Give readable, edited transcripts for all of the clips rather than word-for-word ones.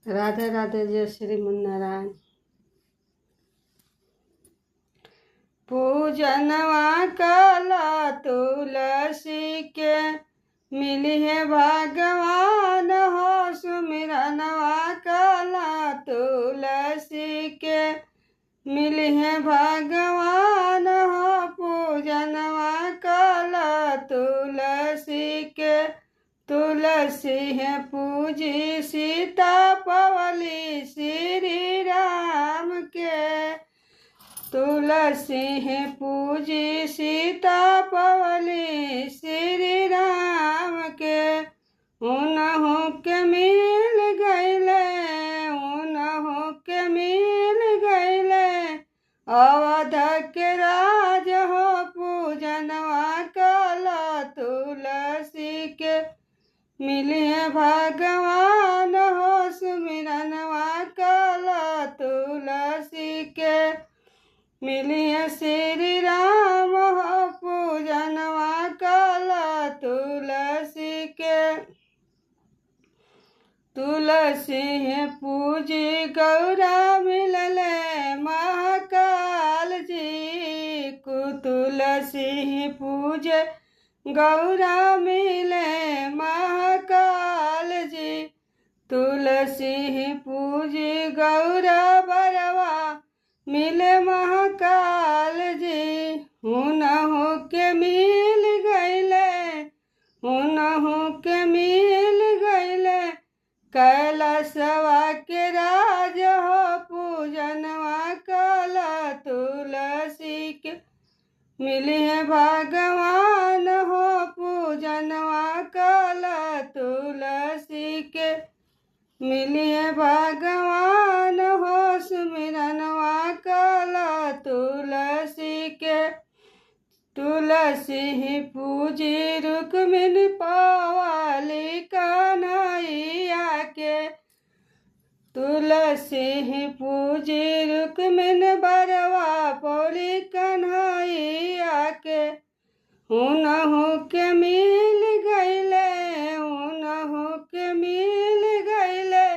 राधे राधे। जय श्री मुन्नारायण। पूजनवा काला तुलसी के मिली है भगवान हो। सुमिरनवा काला तुलसी के मिली है भगवान हो। पूजनवा काला तुलसी के तुलसी है पूजी सीता पवली श्री राम के। तुलसी है पूजी सीता पवली श्री राम के। उनहु के मिल गईले, उनहु के मिल गईले अवध के राज हो। पूजनवा काला तुलसी के मिलिए भगवान हो। सुमिरनवा काला तुलसी के मिलिए श्री राम हो। पूजनवा काला तुलसी के तुलसी है पूजी गौरा मिलले महाकाल जी को। तुलसी पूजे गौरा मिले महाकाल जी। तुलसी पूजी गौरा बरवा मिले महाकाल जी। उनहु के मिल गईले, उनहु के मिल गईले कैलाशवा के राज हो। पूजनवा काला तुलसी के मिली है भगवान हो। पूजनवा काला तुलसी के मिली है भगवान हो। सुमिरनवा काला तुलसी के तुलसी पूजी रुक्मिणी पवाली कन्हैया के। तुलसी पूजी रुक्मिणी बरवा पौली कन्हैया के। उनहु के मिल गईले, उनहु के मिल गईले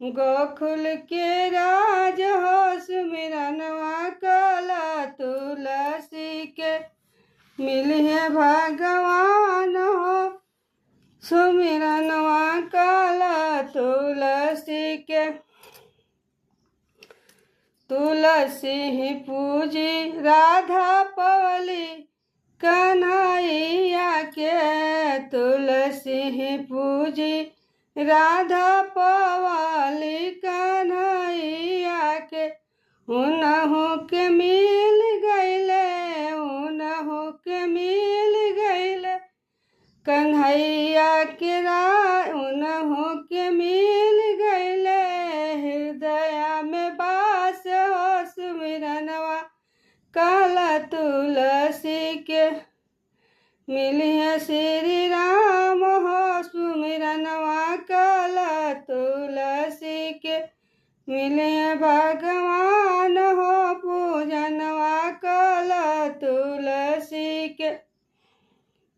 गोकुल के राज हो। सुमिरनवा काला तुलसी के मिलिए भगवान हो। सुमिरनवा काला तुलसी के तुलसी पूजी राधा पवली कन्हैया के। तुलसी पूजी राधा पवाली कन्हैया के। उनहु के मिल गईले, उनहु के मिल गईले कन्हैया के राज। उनहु के मिल गईले हृदय में बास हो। सुमिरनवा काला तुलसी के मिलिए श्री राम हो। सुमिरनवा काला तुलसी के मिलिए भगवान हो। पूजनवा काला तुलसी के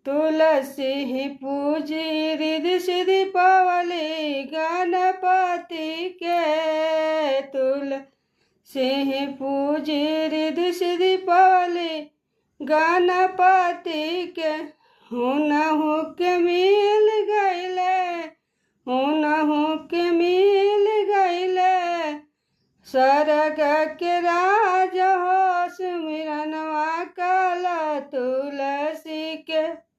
तुलसी पूजी रिद्धि सिद्धि पवली गणपति के। तुलसी पूजी रिद्धि सिद्धि पवली गणपति के। उनहु के मिल गईले, उनहु के मिल गईले स्वर्ग के राज हो। सुमिरनवा काला तुलसी के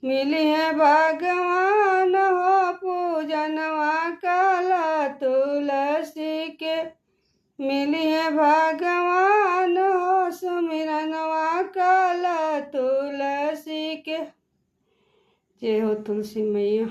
मिलिए भगवान हो। पूजनवा काला तुलसी के मिलिए भगवान हो। सुमिरनवा काला तुलसी के। जय हो तुलसी मैया।